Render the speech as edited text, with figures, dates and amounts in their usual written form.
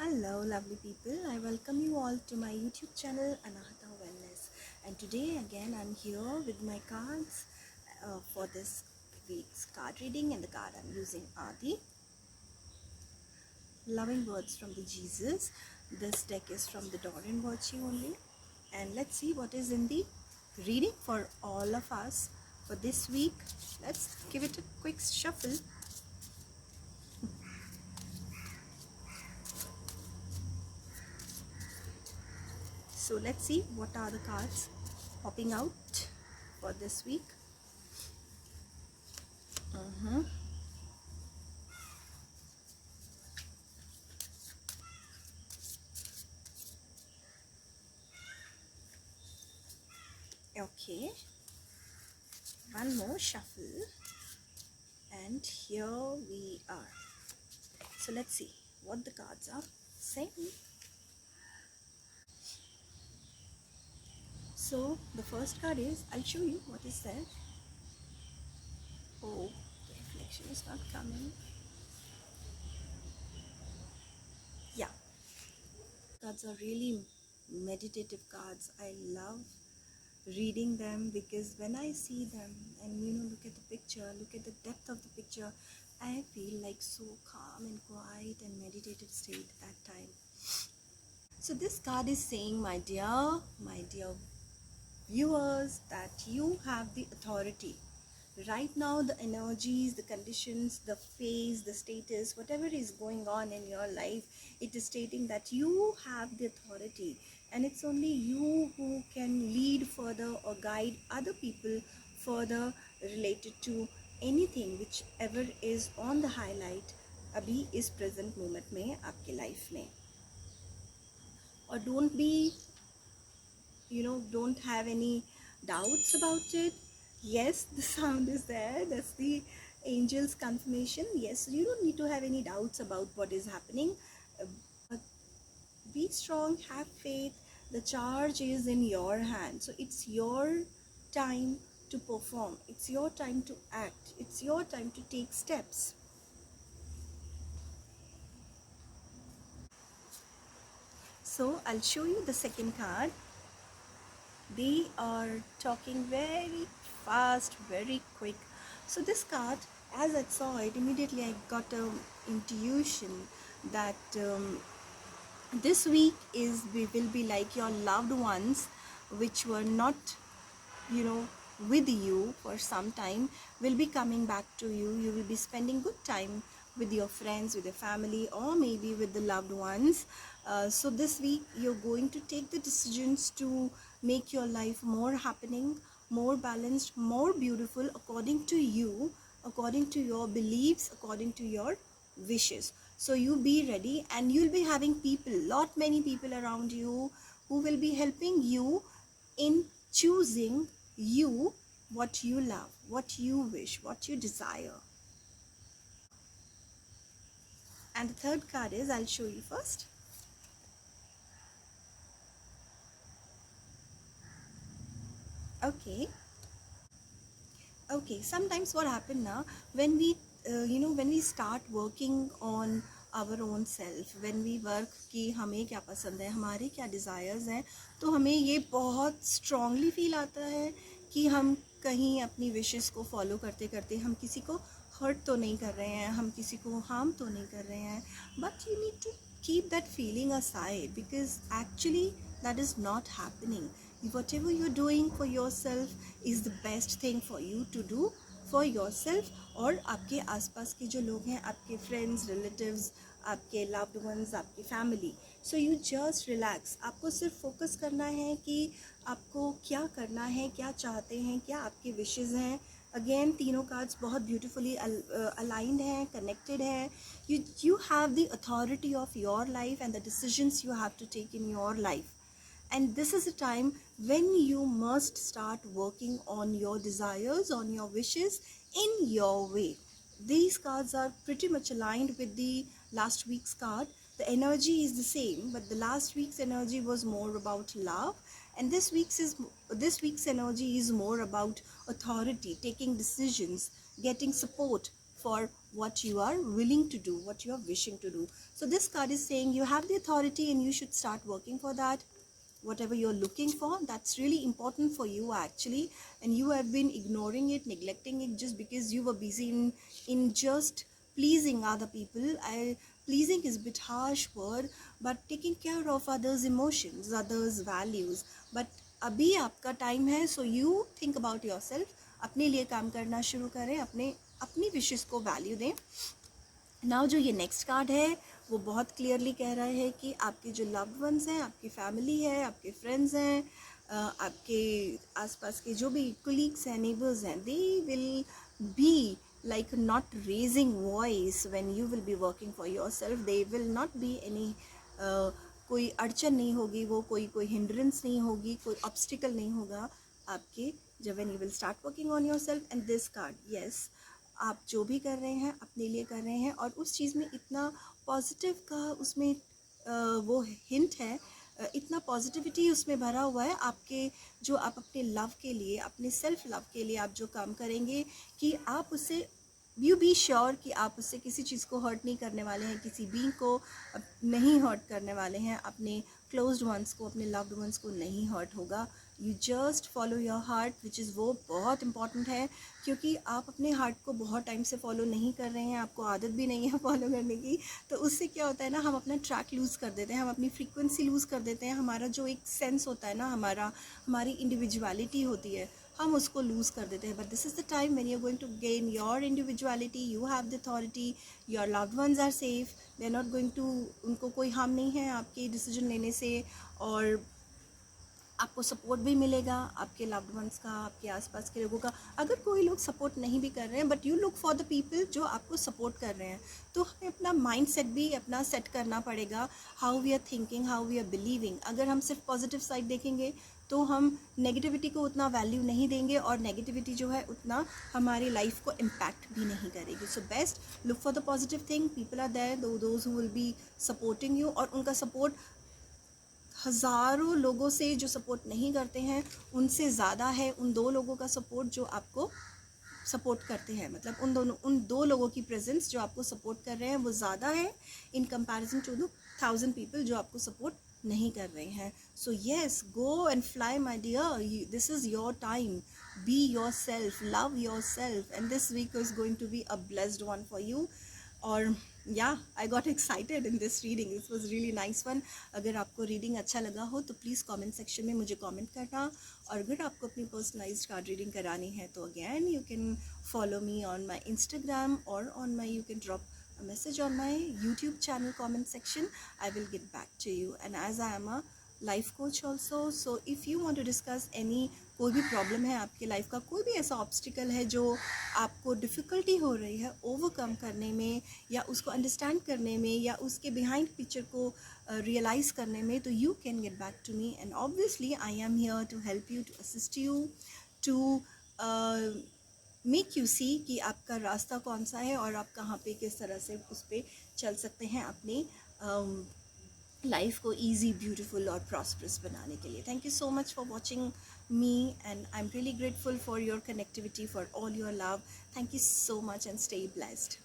Hello, lovely people. I welcome you all to my YouTube channel, Anahata Wellness. And today, again, I'm here with my cards for this week's card reading. And the card I'm using are the Loving Words from the Jesus. This deck is from the Dorian Virtue only. And let's see what is in the reading for all of us for this week. Let's give it a quick shuffle. So let's see what are the cards popping out for this week. Okay, one more shuffle, and here we are. So let's see what the cards are saying. So the first card is, I'll show you what is there. Oh, the reflection is not coming. Yeah, cards are really meditative cards. I love reading them because when I see them and look at the picture, look at the depth of the picture, I feel like so calm and quiet and meditative state at time. So this card is saying, my dear viewers, that you have the authority. Right now, the energies, the conditions, the phase, the status, whatever is going on in your life, it is stating that you have the authority, and it's only you who can lead further or guide other people further related to anything whichever is on the highlight अभी इस present moment में आपके life में. Or don't have any doubts about it. Yes, the sound is there. That's the angel's confirmation. Yes, you don't need to have any doubts about what is happening. But be strong, have faith. The charge is in your hand. So it's your time to perform. It's your time to act. It's your time to take steps. So I'll show you the second card. They are talking very fast, very quick. So this card, as I saw it, immediately I got an intuition that this week will be like your loved ones which were not with you for some time will be coming back to you. You will be spending good time with your friends, with your family, or maybe with the loved ones. So this week you're going to take the decisions to make your life more happening, more balanced, more beautiful according to you, according to your beliefs, according to your wishes. So you be ready, and you'll be having many people around you who will be helping you in choosing you, what you love, what you wish, what you desire. And the third card is, I'll show you first. Okay, sometimes what happen now, when we start working on our own self, when we work कि हमें क्या पसंद है, हमारे क्या desires हैं, तो हमें ये बहुत strongly feel आता है कि हम कहीं अपनी wishes को follow करते करते हम किसी को hurt तो नहीं कर रहे हैं, हम किसी को harm तो नहीं कर रहे हैं. But you need to keep that feeling aside, because actually that is not happening. Whatever you're doing for yourself is the best thing for you to do for yourself और आपके आसपास के जो लोग हैं, आपके friends, relatives, आपके loved ones, आपकी family. So you just relax. आपको सिर्फ focus करना है कि आपको क्या करना है, क्या चाहते हैं, क्या आपके wishes हैं. Again, तीनों cards बहुत beautifully aligned हैं, connected हैं. You have the authority of your life and the decisions you have to take in your life. And this is a time when you must start working on your desires, on your wishes in your way. These cards are pretty much aligned with the last week's card. The energy is the same, but the last week's energy was more about love, and this week's energy is more about authority, taking decisions, getting support for what you are willing to do, what you are wishing to do. So this card is saying you have the authority and you should start working for that. Whatever you're looking for, that's really important for you actually, and you have been ignoring it, neglecting it, just because you were busy in just pleasing other people. Pleasing is a bit harsh word, but taking care of others' emotions, others' values. But अभी आपका time है, so you think about your self. अपने लिए काम करना शुरू करें, अपनी विशेस को वैल्यू दें. नाउ जो ये नेक्स्ट कार्ड है वो बहुत क्लियरली कह रहा है कि आपके जो लव्ड वंस हैं, आपकी फैमिली है, आपके फ्रेंड्स हैं, आपके आसपास के जो भी कोलीग्स हैं, नेबर्स हैं, they will be like not raising voice when you will be working for yourself. They will not be any कोई अड़चन नहीं होगी, वो कोई हिंड्रेंस नहीं होगी, कोई ऑब्स्टिकल नहीं होगा आपके, जब when you will start working on yourself. And this card, yes, आप जो भी कर रहे हैं अपने लिए कर रहे हैं, और उस चीज़ में इतना पॉजिटिव का उसमें वो हिंट है, इतना पॉजिटिविटी उसमें भरा हुआ है आपके, जो आप अपने लव के लिए, अपने सेल्फ लव के लिए आप जो काम करेंगे, कि आप उससे यू बी श्योर कि आप उससे किसी चीज़ को हर्ट नहीं करने वाले हैं, किसी बीइंग को नहीं हर्ट करने वाले हैं, अपने क्लोज्ड वंस को, अपने लव्ड वंस को नहीं हर्ट होगा. You just follow your heart, which is वो बहुत इंपॉर्टेंट है, क्योंकि आप अपने हार्ट को बहुत टाइम से फॉलो नहीं कर रहे हैं, आपको आदत भी नहीं है फॉलो करने की. तो उससे क्या होता है ना, हम अपना ट्रैक लूज़ कर देते हैं, हम अपनी फ्रीक्वेंसी लूज़ कर देते हैं, हमारा जो एक सेंस होता है ना, हमारी इंडिविजुअलिटी होती है, हम उसको लूज़ कर देते हैं. But this is the time when you are going to gain your individuality, you have the authority, your loved ones are safe, they are not going to, उनको कोई हार्म नहीं है आपके डिसीजन लेने से, और आपको सपोर्ट भी मिलेगा आपके लव्ड वंस का, आपके आसपास के लोगों का. अगर कोई लोग सपोर्ट नहीं भी कर रहे हैं, but you look for the people जो आपको सपोर्ट कर रहे हैं. तो हमें अपना माइंड सेट भी अपना सेट करना पड़ेगा, how we are thinking, how we are believing. अगर हम सिर्फ पॉजिटिव साइड देखेंगे तो हम नेगेटिविटी को उतना वैल्यू नहीं देंगे, और नेगेटिविटी जो है उतना हमारी लाइफ को इम्पैक्ट भी नहीं करेगी. So best look for the positive thing. People are there, those who will be supporting you, और उनका सपोर्ट हज़ारों लोगों से जो सपोर्ट नहीं करते हैं उनसे ज़्यादा है उन 2 लोगों का सपोर्ट जो आपको सपोर्ट करते हैं. मतलब उन दो लोगों की प्रेजेंस जो आपको सपोर्ट कर रहे हैं वो ज़्यादा है in comparison to the 1000 people जो आपको सपोर्ट नहीं कर रहे हैं. So yes, go and fly my dear, this is your time. Be yourself, love yourself, and this week is going to be a blessed one for you. और या I got excited in this reading, this was really nice one. अगर आपको reading अच्छा लगा हो तो please comment section में मुझे कमेंट करना. और अगर आपको अपनी पर्सनलाइज्ड कार्ड रीडिंग करानी है तो again you can follow me on my Instagram, और on my, you can drop a message on my YouTube channel comment section. I will get back to you. And as I am a life coach also, so if you want to discuss any, कोई भी problem है आपके life का, कोई भी ऐसा obstacle है जो आपको डिफ़िकल्टी हो रही है ओवरकम करने में, या उसको अंडरस्टैंड करने में, या उसके बिहाइंड पिक्चर को रियलाइज़ करने में, तो you can get back to me. And obviously I am here to help you, to assist you, to make you see कि आपका रास्ता कौन सा है, और आप कहाँ पे किस तरह से उस पर चल सकते हैं अपनी लाइफ को ईजी, ब्यूटीफुल और प्रॉस्परस बनाने के लिए. Thank you so much for watching me, and I'm really grateful for your connectivity, for all your love. Thank you so much, and stay blessed.